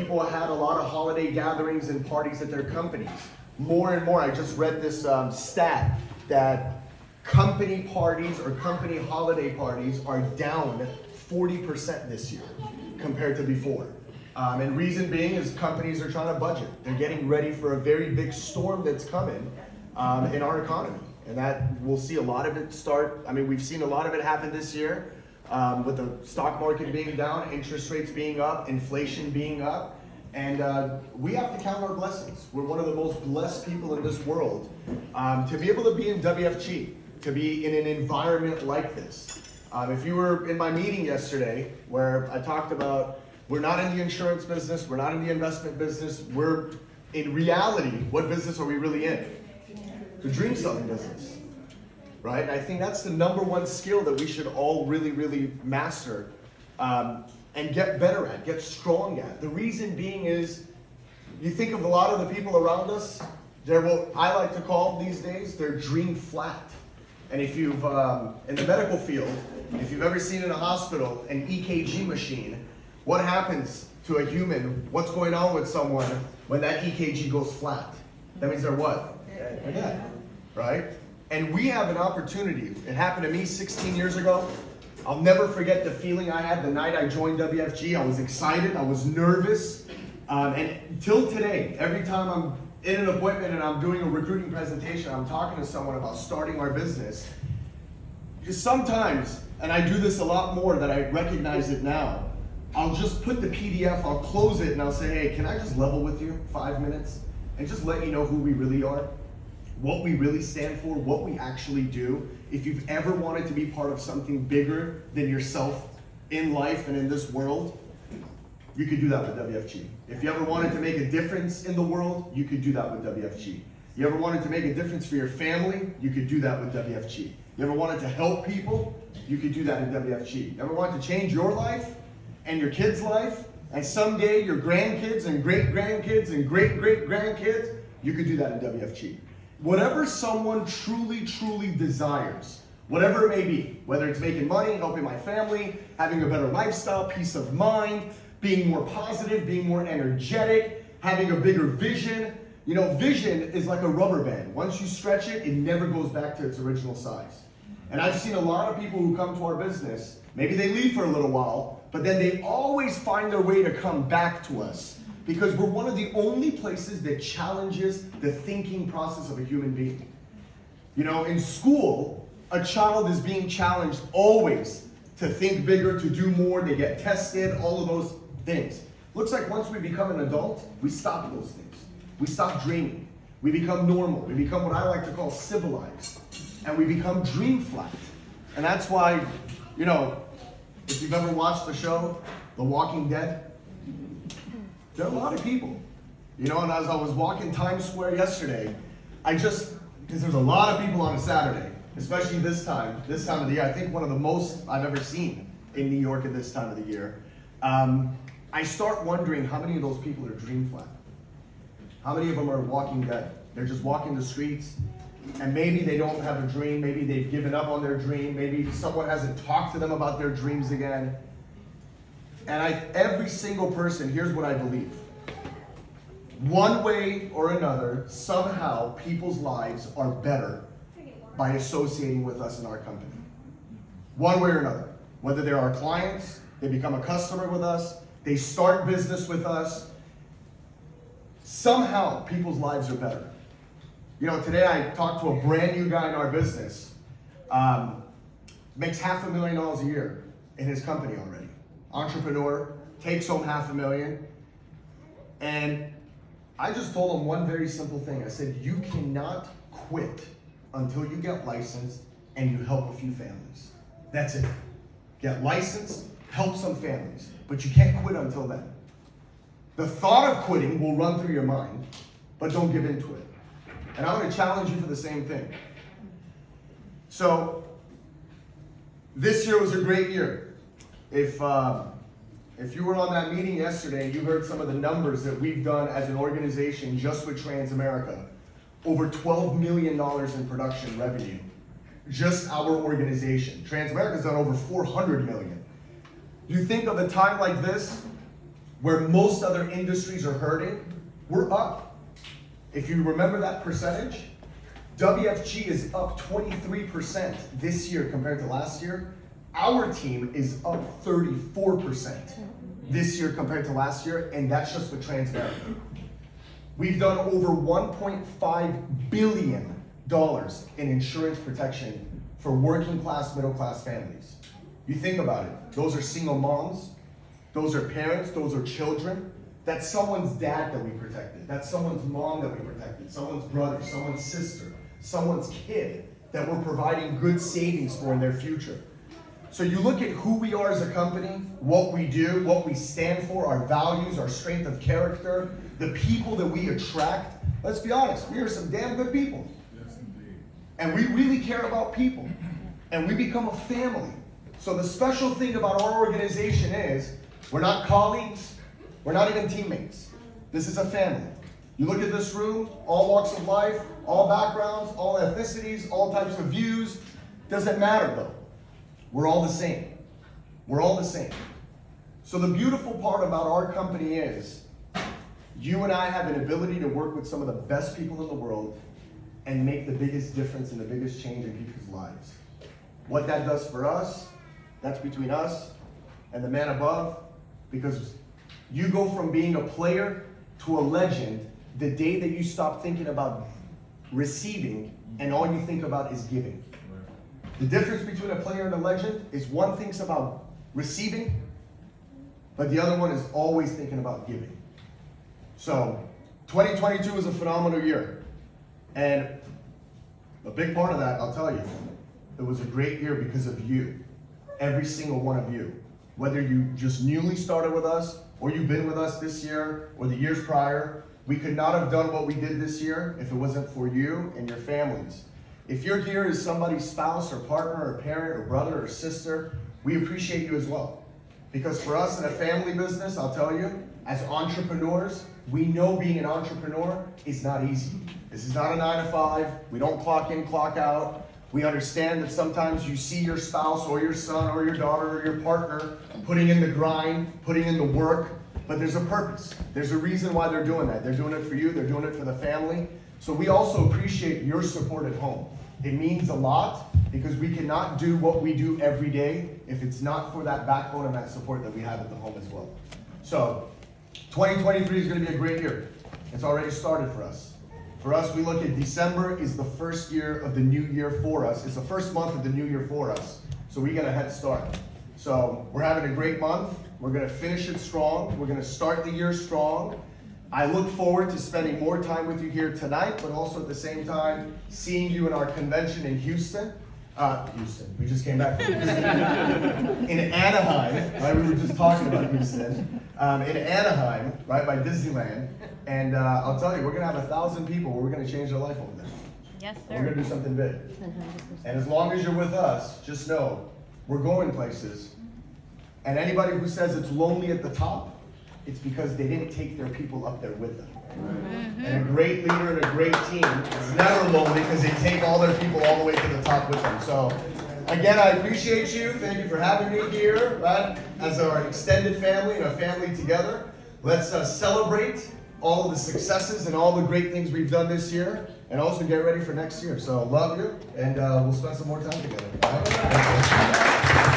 people had a lot of holiday gatherings and parties at their companies. More and more, I just read this stat that company parties or company holiday parties are down 40% this year compared to before. And reason being is companies are trying to budget. They're getting ready for a very big storm that's coming in our economy. And that we'll see a lot of it start. I mean, we've seen a lot of it happen this year with the stock market being down, interest rates being up, inflation being up. And we have to count our blessings. We're one of the most blessed people in this world to be able to be in WFG, to be in an environment like this. If you were in my meeting yesterday where I talked about we're not in the insurance business, we're not in the investment business, we're in reality, what business are we really in? The dream selling business, right? And I think that's the number one skill that we should all really, really master and get better at, get strong at. The reason being is, you think of a lot of the people around us, they're what I like to call these days, they're dream flat. And if you've, in the medical field, if you've ever seen in a hospital an EKG machine, what happens to a human, what's going on with someone when that EKG goes flat? That means they're what? They're dead, right? And we have an opportunity. It happened to me 16 years ago. I'll never forget the feeling I had the night I joined WFG. I was excited, I was nervous. And till today, every time I'm in an appointment and I'm doing a recruiting presentation, I'm talking to someone about starting our business. Sometimes, and I do this a lot more that I recognize it now, I'll just put the PDF, I'll close it, and I'll say, hey, can I just level with you 5 minutes and just let you know who we really are, what we really stand for, what we actually do. If you've ever wanted to be part of something bigger than yourself in life and in this world, you could do that with WFG. If you ever wanted to make a difference in the world, you could do that with WFG. You ever wanted to make a difference for your family, you could do that with WFG. You ever wanted to help people, you could do that in WFG. You ever wanted to change your life and your kids' life, and someday your grandkids and great-grandkids and great-great-grandkids, you could do that in WFG. Whatever someone truly, truly desires, whatever it may be, whether it's making money, helping my family, having a better lifestyle, peace of mind, being more positive, being more energetic, having a bigger vision. You know, vision is like a rubber band. Once you stretch it, it never goes back to its original size. And I've seen a lot of people who come to our business, maybe they leave for a little while, but then they always find their way to come back to us because we're one of the only places that challenges the thinking process of a human being. You know, in school, a child is being challenged always to think bigger, to do more, they get tested, all of those things. Looks like once we become an adult, we stop those things. We stop dreaming. We become normal. We become what I like to call civilized. And we become dream flat. And that's why, you know, if you've ever watched the show, The Walking Dead, there are a lot of people. You know, and as I was walking Times Square yesterday, because there's a lot of people on a Saturday, especially this time of the year. I think one of the most I've ever seen in New York at this time of the year. I start wondering how many of those people are dream flat. How many of them are walking dead? They're just walking the streets, and maybe they don't have a dream, maybe they've given up on their dream, maybe someone hasn't talked to them about their dreams again. And every single person, here's what I believe. One way or another, somehow people's lives are better by associating with us in our company. One way or another. Whether they're our clients, they become a customer with us, they start business with us, somehow people's lives are better. You know, today I talked to a brand new guy in our business, makes $500,000 a year in his company already. Entrepreneur, takes home $500,000. And I just told him one very simple thing. I said, you cannot quit until you get licensed and you help a few families. That's it. Get licensed, help some families, but you can't quit until then. The thought of quitting will run through your mind, but don't give in to it. And I'm going to challenge you for the same thing. So, this year was a great year. If you were on that meeting yesterday, you heard some of the numbers that we've done as an organization just with Transamerica. Over $12 million in production revenue. Just our organization. Transamerica's done over $400 million. You think of a time like this, where most other industries are hurting, we're up. If you remember that percentage, WFG is up 23% this year compared to last year. Our team is up 34% this year compared to last year, and that's just with Trans-America. We've done over $1.5 billion in insurance protection for working class, middle class families. You think about it, those are single moms, those are parents, those are children. That's someone's dad that we protected. That's someone's mom that we protected, someone's brother, someone's sister, someone's kid that we're providing good savings for in their future. So you look at who we are as a company, what we do, what we stand for, our values, our strength of character, the people that we attract. Let's be honest, we are some damn good people. Yes, indeed. And we really care about people. And we become a family. So the special thing about our organization is, we're not colleagues, we're not even teammates. This is a family. You look at this room, all walks of life, all backgrounds, all ethnicities, all types of views. Doesn't matter though. We're all the same. We're all the same. So the beautiful part about our company is, you and I have an ability to work with some of the best people in the world and make the biggest difference and the biggest change in people's lives. What that does for us, that's between us and the man above, because you go from being a player to a legend the day that you stop thinking about receiving and all you think about is giving. The difference between a player and a legend is one thinks about receiving, but the other one is always thinking about giving. So 2022 was a phenomenal year. And a big part of that, I'll tell you, it was a great year because of you. Every single one of you. Whether you just newly started with us, or you've been with us this year, or the years prior, we could not have done what we did this year if it wasn't for you and your families. If you're here as somebody's spouse or partner or parent or brother or sister, we appreciate you as well. Because for us in a family business, I'll tell you, as entrepreneurs, we know being an entrepreneur is not easy. This is not a 9 to 5. We don't clock in, clock out. We understand that sometimes you see your spouse or your son or your daughter or your partner putting in the grind, putting in the work, but there's a purpose. There's a reason why they're doing that. They're doing it for you, they're doing it for the family. So we also appreciate your support at home. It means a lot because we cannot do what we do every day if it's not for that backbone and that support that we have at the home as well. So 2023 is going to be a great year. It's already started for us. For us, we look at December is the first year of the new year for us. It's the first month of the new year for us. So we get a head start. So we're having a great month. We're going to finish it strong. We're going to start the year strong. I look forward to spending more time with you here tonight, but also at the same time, seeing you in our convention in Houston. We just came back from Houston. In Anaheim, right? We were just talking about Houston. In Anaheim, right, by Disneyland. And I'll tell you, we're going to have 1,000 people where we're going to change their life over there. Yes, sir. We're going to do something big. And as long as you're with us, just know, we're going places. And anybody who says it's lonely at the top, it's because they didn't take their people up there with them. Mm-hmm. And a great leader and a great team is never lonely because they take all their people all the way to the top with them. So, again, I appreciate you. Thank you for having me here, right? As our extended family and a family together. Let's celebrate all of the successes and all the great things we've done this year, and also get ready for next year. So, love you, and we'll spend some more time together. All right?